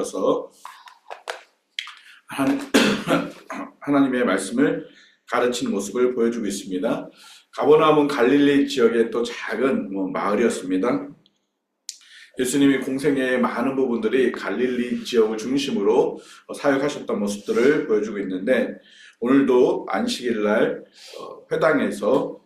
서 하나님의 말씀을 가르치는 모습을 보여주고 있습니다. 가버나움은 갈릴리 지역의 또 작은 마을이었습니다. 예수님이 공생애의 많은 부분들이 갈릴리 지역을 중심으로 사역하셨던 모습들을 보여주고 있는데, 오늘도 안식일날 회당에서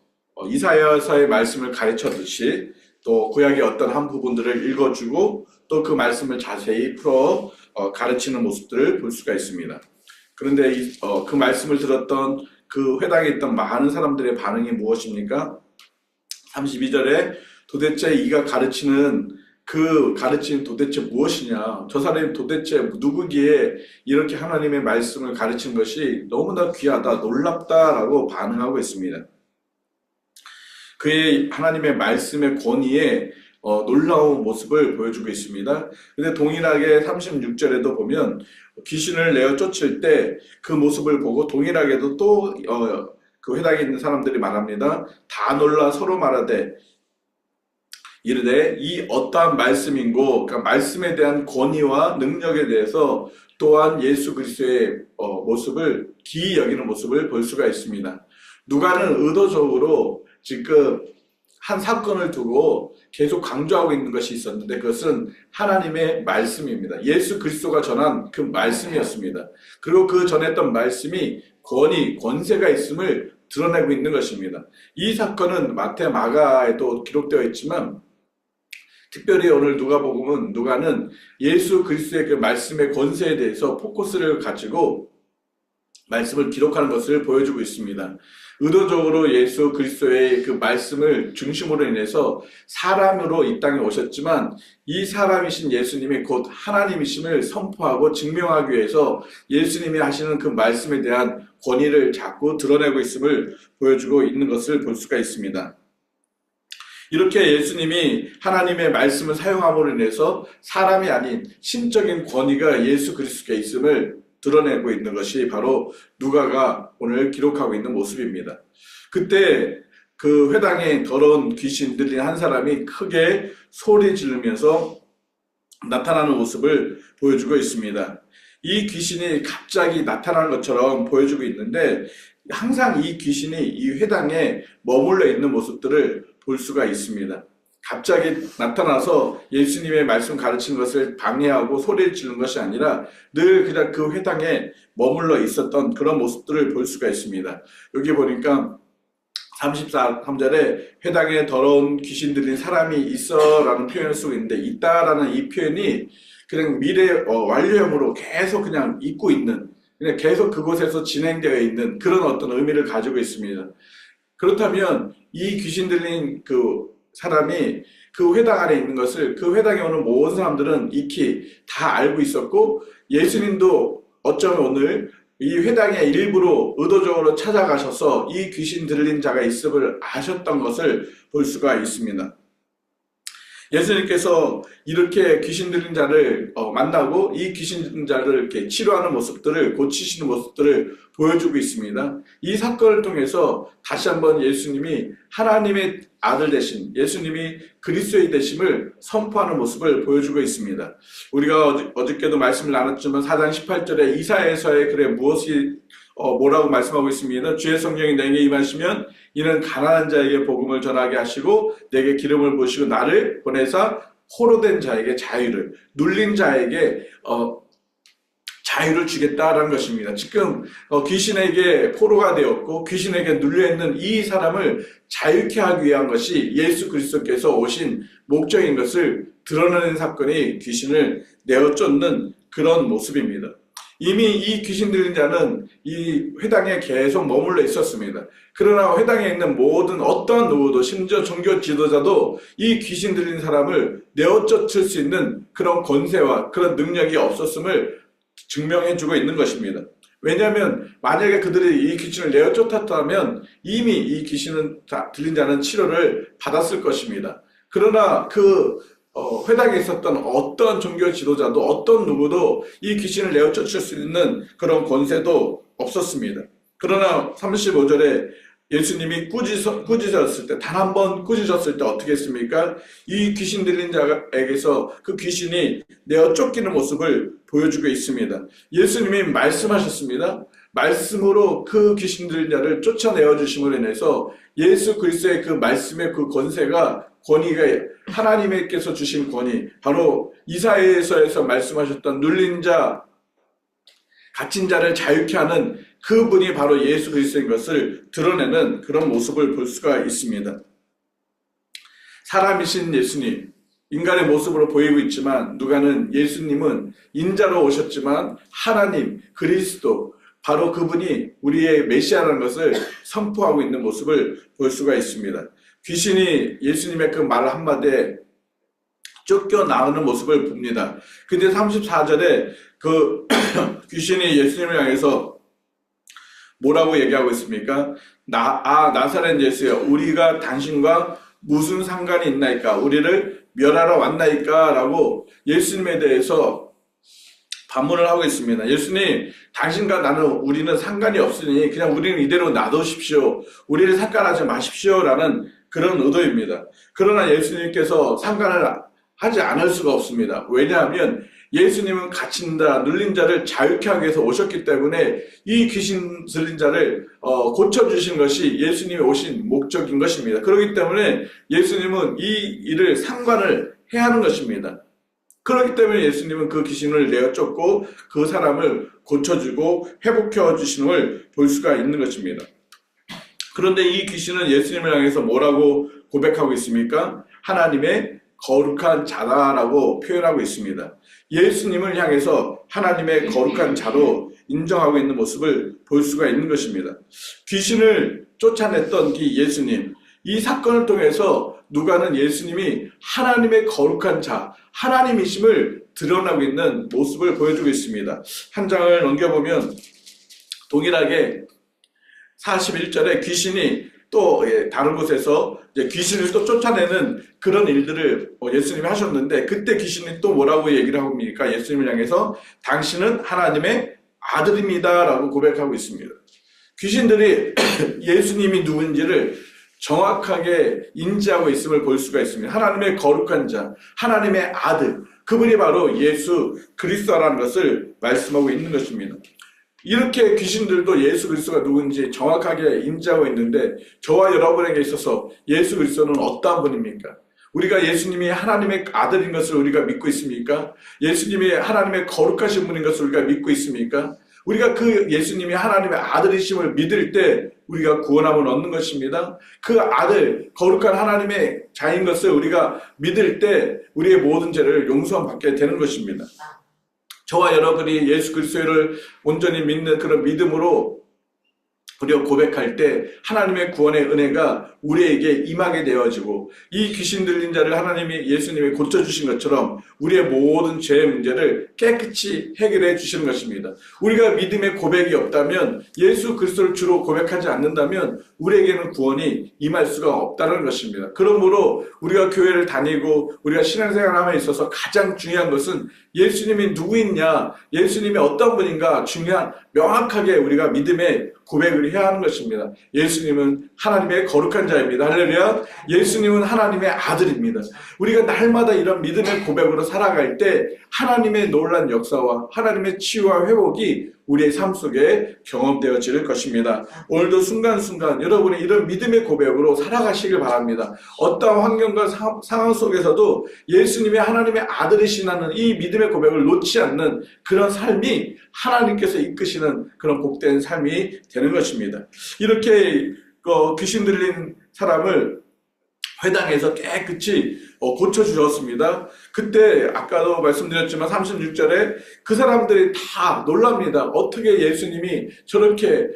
이사야서의 말씀을 가르쳤듯이 또 구약의 어떤 한 부분들을 읽어주고 또 그 말씀을 자세히 풀어 가르치는 모습들을 볼 수가 있습니다. 그런데 그 말씀을 들었던 그 회당에 있던 많은 사람들의 반응이 무엇입니까? 32절에 도대체 이가 가르치는 그 가르치는 도대체 무엇이냐? 저 사람이 도대체 누구기에 이렇게 하나님의 말씀을 가르치는 것이 너무나 귀하다, 놀랍다라고 반응하고 있습니다. 그의 하나님의 말씀의 권위에 놀라운 모습을 보여주고 있습니다. 근데 동일하게 36절에도 보면 귀신을 내어 쫓을 때 그 모습을 보고 동일하게도 또 그 회당에 있는 사람들이 말합니다. 다 놀라 서로 말하되 이르되 이 어떠한 말씀인고, 그러니까 말씀에 대한 권위와 능력에 대해서 또한 예수 그리스도의 모습을 기이 여기는 모습을 볼 수가 있습니다. 누가는 의도적으로 지금 한 사건을 두고 계속 강조하고 있는 것이 있었는데, 그것은 하나님의 말씀입니다. 예수 그리스도가 전한 그 말씀이었습니다. 그리고 그 전했던 말씀이 권세가 있음을 드러내고 있는 것입니다. 이 사건은 마태, 마가에도 기록되어 있지만, 특별히 오늘 누가는 예수 그리스도의 그 말씀의 권세에 대해서 포커스를 가지고 말씀을 기록하는 것을 보여주고 있습니다. 의도적으로 예수 그리스도의 그 말씀을 중심으로 인해서 사람으로 이 땅에 오셨지만, 이 사람이신 예수님이 곧 하나님이심을 선포하고 증명하기 위해서 예수님이 하시는 그 말씀에 대한 권위를 자꾸 드러내고 있음을 보여주고 있는 것을 볼 수가 있습니다. 이렇게 예수님이 하나님의 말씀을 사용함으로 인해서 사람이 아닌 신적인 권위가 예수 그리스도께 있음을 드러내고 있는 것이 바로 누가가 오늘 기록하고 있는 모습입니다. 그때 그 회당에 더러운 귀신 들린 한 사람이 크게 소리 지르면서 나타나는 모습을 보여주고 있습니다. 이 귀신이 갑자기 나타나는 것처럼 보여주고 있는데, 항상 이 귀신이 이 회당에 머물러 있는 모습들을 볼 수가 있습니다. 갑자기 나타나서 예수님의 말씀 가르치는 것을 방해하고 소리를 지르는 것이 아니라 늘 그냥 그 회당에 머물러 있었던 그런 모습들을 볼 수가 있습니다. 여기 보니까 33절에 회당에 더러운 귀신 들린 사람이 있어 라는 표현을 쓰고 있는데, 있다라는 이 표현이 그냥 미래 완료형으로 계속 그냥 있고 있는, 그냥 계속 그곳에서 진행되어 있는 그런 어떤 의미를 가지고 있습니다. 그렇다면 이 귀신 들린 그 사람이 그 회당 안에 있는 것을 그 회당에 오는 모든 사람들은 익히 다 알고 있었고, 예수님도 어쩌면 오늘 이 회당에 일부러 의도적으로 찾아가셔서 이 귀신 들린 자가 있음을 아셨던 것을 볼 수가 있습니다. 예수님께서 이렇게 귀신 들린 자를 만나고 이 귀신 들린 자를 이렇게 치료하는 모습들을, 고치시는 모습들을 보여주고 있습니다. 이 사건을 통해서 다시 한번 예수님이 하나님의 아들 되신, 예수님이 그리스도의 되심을 선포하는 모습을 보여주고 있습니다. 우리가 어저께도 말씀을 나눴지만 4장 18절에 이사야서의 글에 뭐라고 말씀하고 있습니다. 주의 성령이 내게 임하시면 이는 가난한 자에게 복음을 전하게 하시고 내게 기름을 부으시고 나를 보내사 포로된 자에게 자유를, 눌린 자에게 자유를 주겠다라는 것입니다. 지금 귀신에게 포로가 되었고 귀신에게 눌려있는 이 사람을 자유케 하기 위한 것이 예수 그리스도께서 오신 목적인 것을 드러내는 사건이 귀신을 내어 쫓는 그런 모습입니다. 이미 이 귀신 들린 자는 이 회당에 계속 머물러 있었습니다. 그러나 회당에 있는 모든 어떠한 누구도, 심지어 종교 지도자도 이 귀신 들린 사람을 내어 쫓을 수 있는 그런 권세와 그런 능력이 없었음을 증명해주고 있는 것입니다. 왜냐하면 만약에 그들이 이 귀신을 내어 쫓았다면 이미 이 귀신은 들린 자는 치료를 받았을 것입니다. 그러나 그 회당에 있었던 어떤 종교 지도자도, 어떤 누구도 이 귀신을 내어 쫓을 수 있는 그런 권세도 없었습니다. 그러나 35절에 예수님이 꾸짖었을 때, 단 한 번 꾸짖었을 때 어떻게 했습니까? 이 귀신 들린 자에게서 그 귀신이 내어 쫓기는 모습을 보여주고 있습니다. 예수님이 말씀하셨습니다. 말씀으로 그 귀신 들린 자를 쫓아내어 주심으로 인해서 예수 그리스도의 그 말씀의 그 권위가 하나님께서 주신 권위, 바로 이사야서에서 말씀하셨던 눌린 자, 갇힌 자를 자유케 하는 그분이 바로 예수 그리스도인 것을 드러내는 그런 모습을 볼 수가 있습니다. 사람이신 예수님, 인간의 모습으로 보이고 있지만 누가는 예수님은 인자로 오셨지만 하나님, 그리스도, 바로 그분이 우리의 메시아라는 것을 선포하고 있는 모습을 볼 수가 있습니다. 귀신이 예수님의 그 말 한마디에 쫓겨나오는 모습을 봅니다. 근데 34절에 그 귀신이 예수님을 향해서 뭐라고 얘기하고 있습니까? 나사렛 예수여, 우리가 당신과 무슨 상관이 있나이까? 우리를 멸하러 왔나이까? 라고 예수님에 대해서 반문을 하고 있습니다. 예수님, 당신과 우리는 상관이 없으니 그냥 우리는 이대로 놔두십시오. 우리를 상관하지 마십시오. 라는 그런 의도입니다. 그러나 예수님께서 상관을 하지 않을 수가 없습니다. 왜냐하면 예수님은 갇힌 자, 눌린 자를 자유케 하기 위해서 오셨기 때문에 이 귀신 들린 자를 고쳐주신 것이 예수님이 오신 목적인 것입니다. 그렇기 때문에 예수님은 이 일을 상관을 해야 하는 것입니다. 그렇기 때문에 예수님은 그 귀신을 내어 쫓고 그 사람을 고쳐주고 회복해 주시는 걸 볼 수가 있는 것입니다. 그런데 이 귀신은 예수님을 향해서 뭐라고 고백하고 있습니까? 하나님의 거룩한 자다라고 표현하고 있습니다. 예수님을 향해서 하나님의 거룩한 자로 인정하고 있는 모습을 볼 수가 있는 것입니다. 귀신을 쫓아냈던 이 예수님, 이 사건을 통해서 누가는 예수님이 하나님의 거룩한 자, 하나님이심을 드러나고 있는 모습을 보여주고 있습니다. 한 장을 넘겨보면 동일하게 41절에 귀신이 또 다른 곳에서 이제 귀신을 또 쫓아내는 그런 일들을 예수님이 하셨는데, 그때 귀신이 또 뭐라고 얘기를 합니까? 예수님을 향해서 당신은 하나님의 아들입니다 라고 고백하고 있습니다. 귀신들이 예수님이 누군지를 정확하게 인지하고 있음을 볼 수가 있습니다. 하나님의 거룩한 자, 하나님의 아들, 그분이 바로 예수 그리스도라는 것을 말씀하고 있는 것입니다. 이렇게 귀신들도 예수 그리스도가 누군지 정확하게 인지하고 있는데, 저와 여러분에게 있어서 예수 그리스도는 어떠한 분입니까? 우리가 예수님이 하나님의 아들인 것을 우리가 믿고 있습니까? 예수님이 하나님의 거룩하신 분인 것을 우리가 믿고 있습니까? 우리가 그 예수님이 하나님의 아들이심을 믿을 때 우리가 구원함을 얻는 것입니다. 그 아들, 거룩한 하나님의 자인 것을 우리가 믿을 때 우리의 모든 죄를 용서함 받게 되는 것입니다. 저와 여러분이 예수 그리스도를 온전히 믿는 그런 믿음으로 우리가 고백할 때 하나님의 구원의 은혜가 우리에게 임하게 되어지고, 이 귀신 들린 자를 예수님이 고쳐주신 것처럼 우리의 모든 죄의 문제를 깨끗이 해결해 주시는 것입니다. 우리가 믿음의 고백이 없다면, 예수 그리스도를 주로 고백하지 않는다면 우리에게는 구원이 임할 수가 없다는 것입니다. 그러므로 우리가 교회를 다니고 우리가 신앙생활함에 있어서 가장 중요한 것은 예수님이 누구있냐, 예수님이 어떤 분인가 명확하게 우리가 믿음의 고백을 해야 하는 것입니다. 예수님은 하나님의 거룩한 자입니다. 할렐루야. 예수님은 하나님의 아들입니다. 우리가 날마다 이런 믿음의 고백으로 살아갈 때 하나님의 놀라운 역사와 하나님의 치유와 회복이 우리의 삶 속에 경험되어질 것입니다. 오늘도 순간순간 여러분이 이런 믿음의 고백으로 살아가시길 바랍니다. 어떠한 환경과 상황 속에서도 예수님이 하나님의 아들이시라는 이 믿음의 고백을 놓지 않는 그런 삶이 하나님께서 이끄시는 그런 복된 삶이 되는 것입니다. 이렇게 귀신 들린 사람을 회당에서 깨끗이 고쳐주셨습니다. 그때 아까도 말씀드렸지만 36절에 그 사람들이 다 놀랍니다. 어떻게 예수님이 저렇게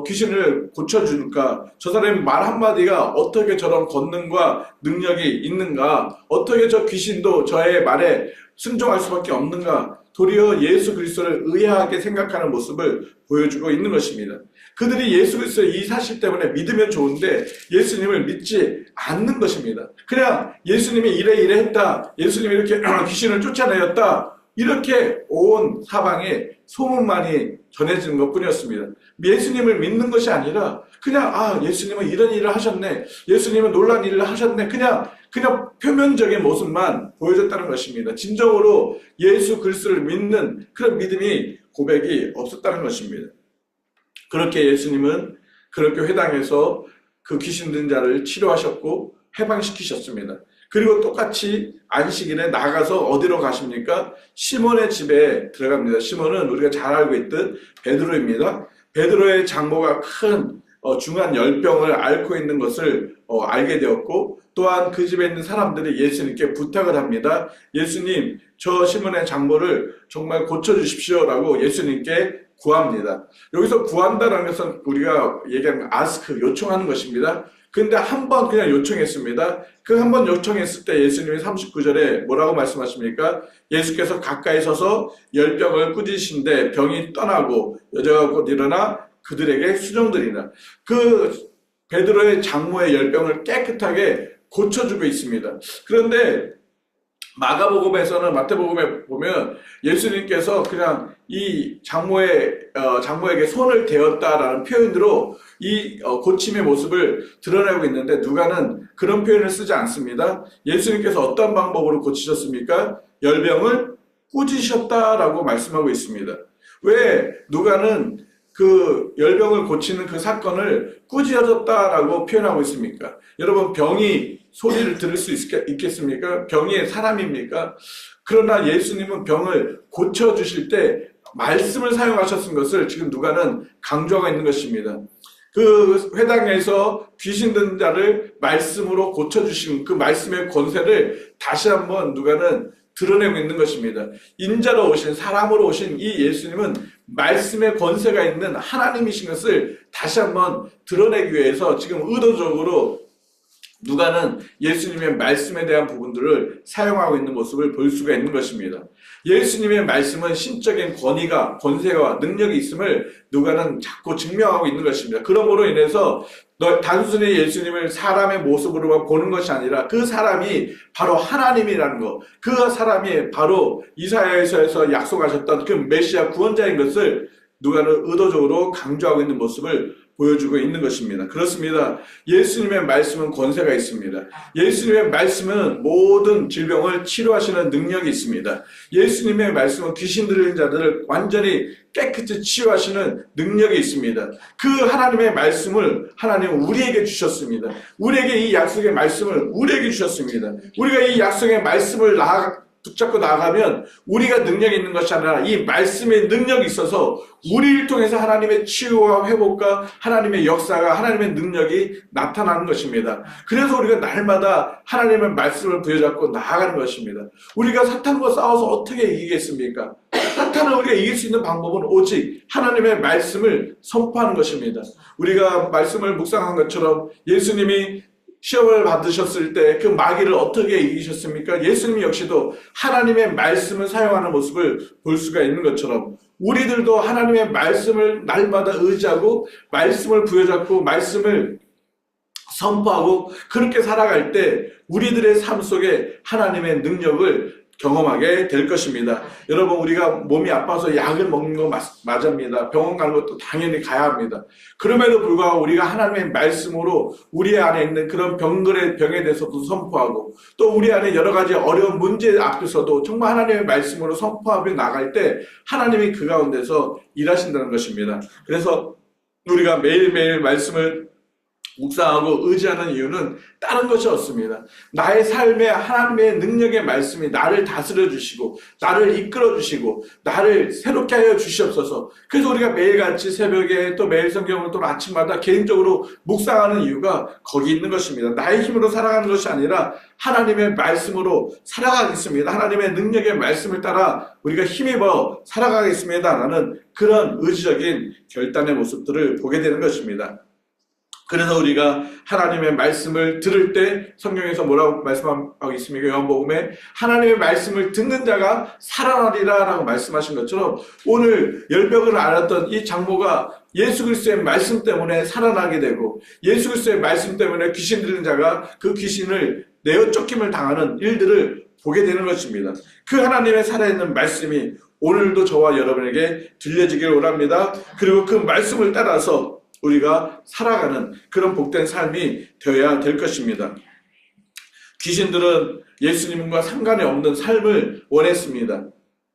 귀신을 고쳐줄까? 저 사람의 말 한마디가 어떻게 저런 권능과 능력이 있는가? 어떻게 저 귀신도 저의 말에 순종할 수밖에 없는가? 도리어 예수 그리스도를 의아하게 생각하는 모습을 보여주고 있는 것입니다. 그들이 예수 그리스도의 이 사실 때문에 믿으면 좋은데 예수님을 믿지 않는 것입니다. 그냥 예수님이 이래 했다, 예수님이 이렇게 귀신을 쫓아내었다, 이렇게 온 사방에 소문만이 전해지는 것 뿐이었습니다. 예수님을 믿는 것이 아니라 그냥 예수님은 이런 일을 하셨네, 예수님은 놀라운 일을 하셨네, 그냥 표면적인 모습만 보여줬다는 것입니다. 진정으로 예수 그리스도를 믿는 그런 믿음이 고백이 없었다는 것입니다. 그렇게 예수님은 그렇게 회당에서 그 귀신 든 자를 치료하셨고 해방시키셨습니다. 그리고 똑같이 안식일에 나가서 어디로 가십니까? 시몬의 집에 들어갑니다. 시몬은 우리가 잘 알고 있듯 베드로입니다. 베드로의 장모가 큰 중한 열병을 앓고 있는 것을 알게 되었고, 또한 그 집에 있는 사람들이 예수님께 부탁을 합니다. 예수님, 저 시몬의 장모를 정말 고쳐주십시오 라고 예수님께 구합니다. 여기서 구한다는 것은 우리가 얘기하는 아스크, 요청하는 것입니다. 근데 한 번 그냥 요청했습니다. 그 한 번 요청했을 때 예수님이 39절에 뭐라고 말씀하십니까? 예수께서 가까이 서서 열병을 꾸짖으신데 병이 떠나고 여자가 곧 일어나 그들에게 수종드리나. 그 베드로의 장모의 열병을 깨끗하게 고쳐주고 있습니다. 그런데 마가복음에서는, 마태복음에 보면 예수님께서 그냥 이 장모에게 손을 대었다라는 표현으로 이 고침의 모습을 드러내고 있는데, 누가는 그런 표현을 쓰지 않습니다. 예수님께서 어떤 방법으로 고치셨습니까? 열병을 꾸짖으셨다라고 말씀하고 있습니다. 왜 누가는 그 열병을 고치는 그 사건을 꾸짖어졌다라고 표현하고 있습니까? 여러분, 병이 소리를 들을 수 있겠습니까? 병이 사람입니까? 그러나 예수님은 병을 고쳐주실 때 말씀을 사용하셨은 것을 지금 누가는 강조하고 있는 것입니다. 그 회당에서 귀신 든 자를 말씀으로 고쳐주신 그 말씀의 권세를 다시 한번 누가는 드러내고 있는 것입니다. 인자로 오신, 사람으로 오신 이 예수님은 말씀의 권세가 있는 하나님이신 것을 다시 한번 드러내기 위해서 지금 의도적으로 누가는 예수님의 말씀에 대한 부분들을 사용하고 있는 모습을 볼 수가 있는 것입니다. 예수님의 말씀은 신적인 권위가, 권세와 능력이 있음을 누가는 자꾸 증명하고 있는 것입니다. 그러므로 인해서 단순히 예수님을 사람의 모습으로만 보는 것이 아니라 그 사람이 바로 하나님이라는 것, 그 사람이 바로 이사야에서 약속하셨던 그 메시아 구원자인 것을 누가는 의도적으로 강조하고 있는 모습을 보여주고 있는 것입니다. 그렇습니다. 예수님의 말씀은 권세가 있습니다. 예수님의 말씀은 모든 질병을 치료하시는 능력이 있습니다. 예수님의 말씀은 귀신 들린 자들을 완전히 깨끗이 치유하시는 능력이 있습니다. 그 하나님의 말씀을 하나님은 우리에게 주셨습니다. 우리에게 이 약속의 말씀을 우리에게 주셨습니다. 우리가 이 약속의 말씀을 붙잡고 나아가면 우리가 능력이 있는 것이 아니라 이 말씀의 능력이 있어서 우리를 통해서 하나님의 치유와 회복과 하나님의 역사가, 하나님의 능력이 나타나는 것입니다. 그래서 우리가 날마다 하나님의 말씀을 부여잡고 나아가는 것입니다. 우리가 사탄과 싸워서 어떻게 이기겠습니까? 사탄을 우리가 이길 수 있는 방법은 오직 하나님의 말씀을 선포하는 것입니다. 우리가 말씀을 묵상한 것처럼 예수님이 시험을 받으셨을 때 그 마귀를 어떻게 이기셨습니까? 예수님 역시도 하나님의 말씀을 사용하는 모습을 볼 수가 있는 것처럼 우리들도 하나님의 말씀을 날마다 의지하고 말씀을 부여잡고 말씀을 선포하고 그렇게 살아갈 때 우리들의 삶 속에 하나님의 능력을 경험하게 될 것입니다. 여러분, 우리가 몸이 아파서 약을 먹는 거 맞습니다. 병원 가는 것도 당연히 가야 합니다. 그럼에도 불구하고 우리가 하나님의 말씀으로 우리 안에 있는 그런 병에 대해서도 선포하고 또 우리 안에 여러 가지 어려운 문제 앞에서도 정말 하나님의 말씀으로 선포하며 나갈 때 하나님이 그 가운데서 일하신다는 것입니다. 그래서 우리가 매일매일 말씀을 묵상하고 의지하는 이유는 다른 것이 없습니다. 나의 삶에 하나님의 능력의 말씀이 나를 다스려 주시고 나를 이끌어 주시고 나를 새롭게 하여 주시옵소서. 그래서 우리가 매일같이 새벽에 또 매일 성경을 또 아침마다 개인적으로 묵상하는 이유가 거기 있는 것입니다. 나의 힘으로 살아가는 것이 아니라 하나님의 말씀으로 살아가겠습니다. 하나님의 능력의 말씀을 따라 우리가 힘입어 살아가겠습니다 라는 그런 의지적인 결단의 모습들을 보게 되는 것입니다. 그래서 우리가 하나님의 말씀을 들을 때 성경에서 뭐라고 말씀하고 있습니까? 요한복음에 하나님의 말씀을 듣는 자가 살아나리라 라고 말씀하신 것처럼 오늘 열병을 앓았던 이 장모가 예수 그리스도의 말씀 때문에 살아나게 되고 예수 그리스도의 말씀 때문에 귀신 들린 자가 그 귀신을 내어 쫓김을 당하는 일들을 보게 되는 것입니다. 그 하나님의 살아있는 말씀이 오늘도 저와 여러분에게 들려지기를 원합니다. 그리고 그 말씀을 따라서 우리가 살아가는 그런 복된 삶이 되어야 될 것입니다. 귀신들은 예수님과 상관이 없는 삶을 원했습니다.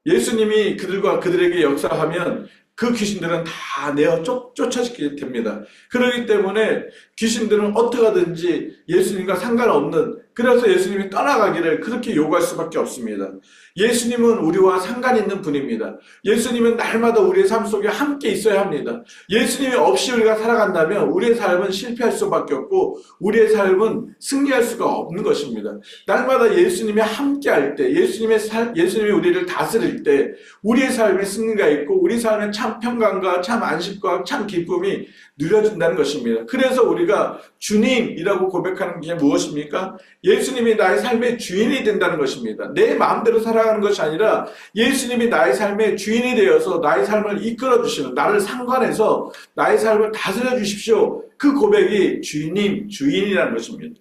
예수님이 그들에게 역사하면 그 귀신들은 다 내어 쫓아지게 됩니다. 그렇기 때문에 귀신들은 어떻게 하든지 예수님과 상관없는, 그래서 예수님이 떠나가기를 그렇게 요구할 수밖에 없습니다. 예수님은 우리와 상관 있는 분입니다. 예수님은 날마다 우리의 삶 속에 함께 있어야 합니다. 예수님이 없이 우리가 살아간다면 우리의 삶은 실패할 수밖에 없고 우리의 삶은 승리할 수가 없는 것입니다. 날마다 예수님이 함께 할 때, 예수님이 우리를 다스릴 때 우리의 삶에 승리가 있고 우리 삶에 참 평강과 참 안식과 참 기쁨이 누려진다는 것입니다. 그래서 우리가 주님이라고 고백하는 게 무엇입니까? 예수님이 나의 삶의 주인이 된다는 것입니다. 내 마음대로 살아가는 것이 아니라 예수님이 나의 삶의 주인이 되어서 나의 삶을 이끌어 주시는, 나를 상관해서 나의 삶을 다스려 주십시오. 그 고백이 주인이라는 것입니다.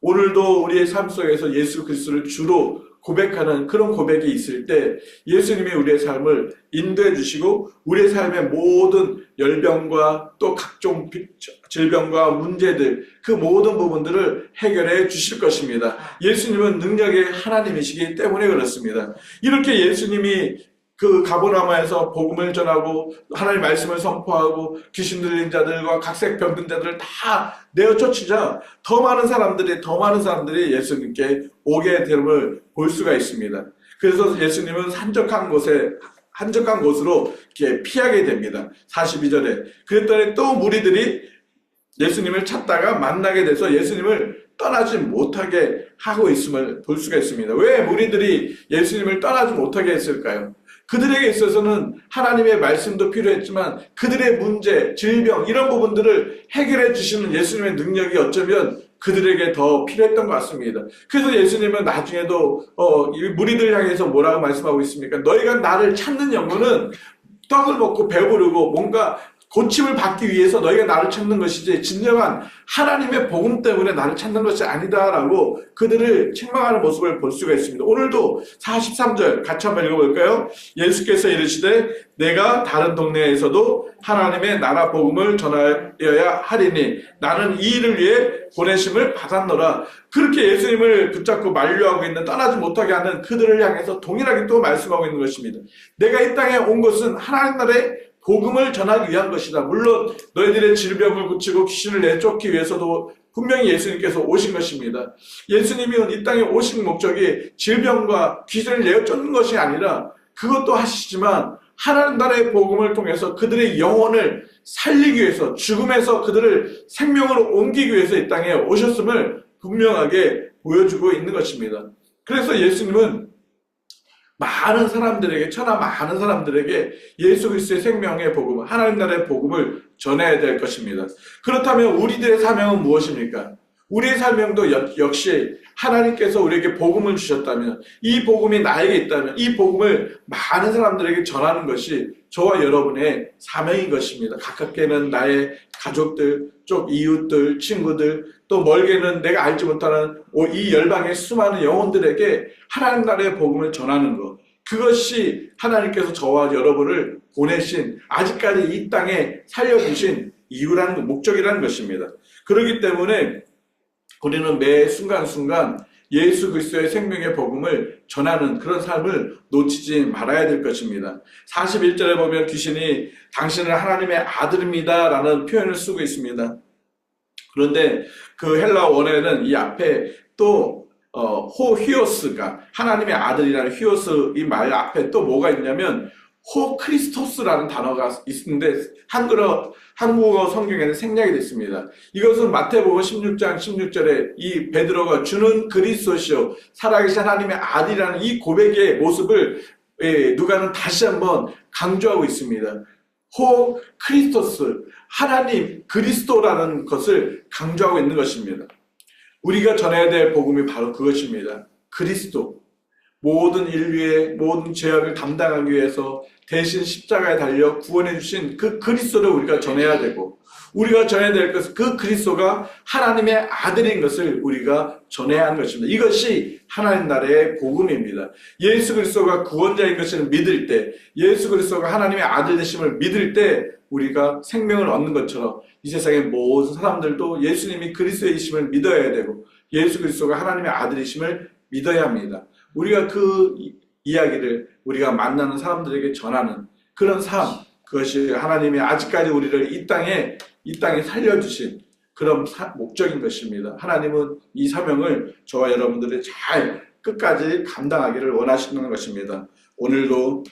오늘도 우리의 삶 속에서 예수 그리스도를 주로 고백하는 그런 고백이 있을 때 예수님이 우리의 삶을 인도해 주시고 우리의 삶의 모든 열병과 또 각종 질병과 문제들, 그 모든 부분들을 해결해 주실 것입니다. 예수님은 능력의 하나님이시기 때문에 그렇습니다. 이렇게 예수님이 그 가버나움에서 복음을 전하고 하나님의 말씀을 선포하고 귀신 들린 자들과 각색 병든 자들을 다 내어 쫓으자 더 많은 사람들이 예수님께 오게 됨을 볼 수가 있습니다. 그래서 예수님은 한적한 곳으로 이렇게 피하게 됩니다. 42절에. 그랬더니 또 무리들이 예수님을 찾다가 만나게 돼서 예수님을 떠나지 못하게 하고 있음을 볼 수가 있습니다. 왜 무리들이 예수님을 떠나지 못하게 했을까요? 그들에게 있어서는 하나님의 말씀도 필요했지만 그들의 문제, 질병 이런 부분들을 해결해 주시는 예수님의 능력이 어쩌면 그들에게 더 필요했던 것 같습니다. 그래서 예수님은 나중에도 이 무리들 향해서 뭐라고 말씀하고 있습니까? 너희가 나를 찾는 영혼은 떡을 먹고 배부르고 뭔가 고침을 받기 위해서 너희가 나를 찾는 것이지 진정한 하나님의 복음 때문에 나를 찾는 것이 아니다라고 그들을 책망하는 모습을 볼 수가 있습니다. 오늘도 43절 같이 한번 읽어볼까요? 예수께서 이르시되 내가 다른 동네에서도 하나님의 나라 복음을 전하여야 하리니 나는 이 일을 위해 보내심을 받았노라. 그렇게 예수님을 붙잡고 만류하고 있는, 떠나지 못하게 하는 그들을 향해서 동일하게 또 말씀하고 있는 것입니다. 내가 이 땅에 온 것은 하나님 나라의 복음을 전하기 위한 것이다. 물론 너희들의 질병을 고치고 귀신을 내쫓기 위해서도 분명히 예수님께서 오신 것입니다. 예수님이 이 땅에 오신 목적이 질병과 귀신을 내쫓는 것이 아니라 그것도 하시지만 하나님 나라의 복음을 통해서 그들의 영혼을 살리기 위해서, 죽음에서 그들을 생명으로 옮기기 위해서 이 땅에 오셨음을 분명하게 보여주고 있는 것입니다. 그래서 예수님은 많은 사람들에게, 천하 많은 사람들에게 예수 그리스도의 생명의 복음, 하나님 나라의 복음을 전해야 될 것입니다. 그렇다면 우리들의 사명은 무엇입니까? 우리의 사명도 역시 하나님께서 우리에게 복음을 주셨다면, 이 복음이 나에게 있다면 이 복음을 많은 사람들에게 전하는 것이 저와 여러분의 사명인 것입니다. 가깝게는 나의 가족들, 쪽 이웃들, 친구들, 또 멀게는 내가 알지 못하는 이 열방의 수많은 영혼들에게 하나님 나라의 복음을 전하는 것, 그것이 하나님께서 저와 여러분을 보내신, 아직까지 이 땅에 살려주신 이유라는 목적이라는 것입니다. 그렇기 때문에 우리는 매 순간순간 예수 그리스도의 생명의 복음을 전하는 그런 삶을 놓치지 말아야 될 것입니다. 41절에 보면 귀신이 당신은 하나님의 아들입니다 라는 표현을 쓰고 있습니다. 그런데 그 헬라 원어에는 이 앞에 또 호히오스가, 하나님의 아들이라는 히오스 이 말 앞에 또 뭐가 있냐면 호 크리스토스라는 단어가 있는데 한국어 성경에는 생략이 됐습니다. 이것은 마태복음 16장 16절에 이 베드로가 주는 그리스도시요 살아계신 하나님의 아들이라는 이 고백의 모습을 누가는 다시 한번 강조하고 있습니다. 호 크리스토스, 하나님 그리스도라는 것을 강조하고 있는 것입니다. 우리가 전해야 될 복음이 바로 그것입니다. 그리스도. 모든 인류의 모든 죄악을 담당하기 위해서 대신 십자가에 달려 구원해 주신 그 그리스도를 우리가 전해야 되고, 우리가 전해야 될 것은 그 그리스도가 하나님의 아들인 것을 우리가 전해야 하는 것입니다. 이것이 하나님 나라의 복음입니다. 예수 그리스도가 구원자인 것을 믿을 때, 예수 그리스도가 하나님의 아들 되심을 믿을 때 우리가 생명을 얻는 것처럼 이 세상의 모든 사람들도 예수님이 그리스도이심을 믿어야 되고, 예수 그리스도가 하나님의 아들이심을 믿어야 합니다. 우리가 그 이야기를 우리가 만나는 사람들에게 전하는 그런 삶, 그것이 하나님이 아직까지 우리를 이 땅에 살려주신 그런 목적인 것입니다. 하나님은 이 사명을 저와 여러분들이 잘 끝까지 감당하기를 원하시는 것입니다. 오늘도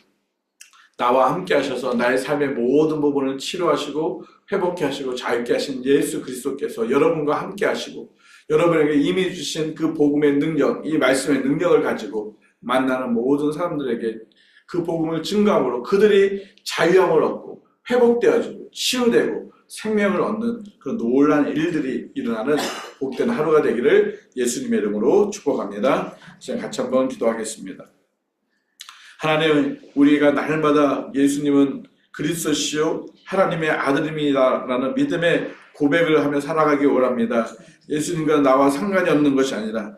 나와 함께 하셔서 나의 삶의 모든 부분을 치료하시고 회복케 하시고 자유케 하신 예수 그리스도께서 여러분과 함께 하시고, 여러분에게 이미 주신 그 복음의 능력, 이 말씀의 능력을 가지고 만나는 모든 사람들에게 그 복음을 증거함으로 그들이 자유함을 얻고 회복되어지고 치유되고 생명을 얻는 그런 놀라운 일들이 일어나는 복된 하루가 되기를 예수님의 이름으로 축복합니다. 이제 같이 한번 기도하겠습니다. 하나님, 우리가 날마다 예수님은 그리스도시요 하나님의 아들입니다라는 믿음의 고백을 하며 살아가기 원합니다. 예수님과 나와 상관이 없는 것이 아니라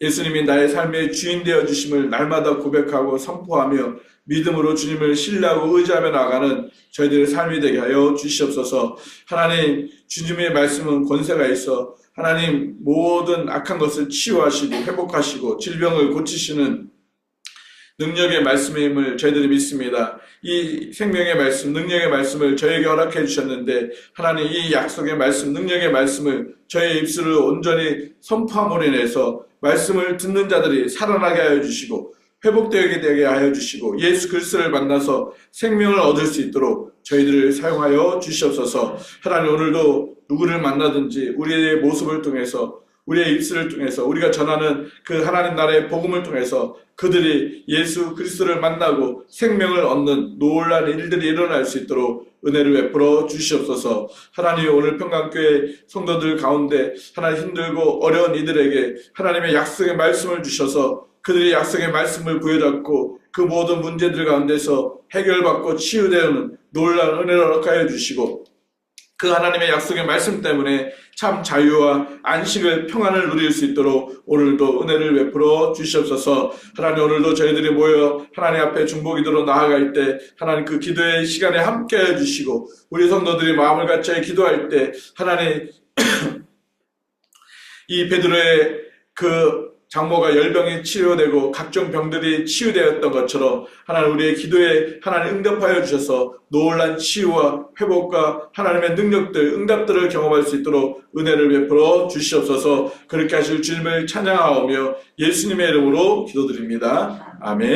예수님이 나의 삶의 주인 되어 주심을 날마다 고백하고 선포하며 믿음으로 주님을 신뢰하고 의지하며 나아가는 저희들의 삶이 되게 하여 주시옵소서. 하나님, 주님의 말씀은 권세가 있어 하나님 모든 악한 것을 치유하시고 회복하시고 질병을 고치시는 능력의 말씀임을 저희들이 믿습니다. 이 생명의 말씀, 능력의 말씀을 저에게 허락해 주셨는데, 하나님 이 약속의 말씀, 능력의 말씀을 저의 입술을 온전히 선포함으로 인해서 말씀을 듣는 자들이 살아나게 하여 주시고 회복되게 하여 주시고 예수 그리스도를 만나서 생명을 얻을 수 있도록 저희들을 사용하여 주시옵소서. 하나님, 오늘도 누구를 만나든지 우리의 모습을 통해서, 우리의 입술을 통해서, 우리가 전하는 그 하나님 나라의 복음을 통해서 그들이 예수 그리스도를 만나고 생명을 얻는 놀라운 일들이 일어날 수 있도록 은혜를 베풀어 주시옵소서. 하나님, 오늘 평강교회 성도들 가운데 하나님 힘들고 어려운 이들에게 하나님의 약속의 말씀을 주셔서 그들이 약속의 말씀을 부여잡고 그 모든 문제들 가운데서 해결받고 치유되는 놀라운 은혜를 허락하여 주시고, 그 하나님의 약속의 말씀 때문에 참 자유와 안식을, 평안을 누릴 수 있도록 오늘도 은혜를 베풀어 주시옵소서. 하나님, 오늘도 저희들이 모여 하나님 앞에 중보기도로 나아갈 때 하나님 그 기도의 시간에 함께 해주시고, 우리 성도들이 마음을 같이 기도할 때 하나님 이 베드로의 그 장모가 열병이 치료되고 각종 병들이 치유되었던 것처럼 하나님 우리의 기도에 하나님 응답하여 주셔서 놀란 치유와 회복과 하나님의 능력들, 응답들을 경험할 수 있도록 은혜를 베풀어 주시옵소서. 그렇게 하실 주님을 찬양하오며 예수님의 이름으로 기도드립니다. 아멘.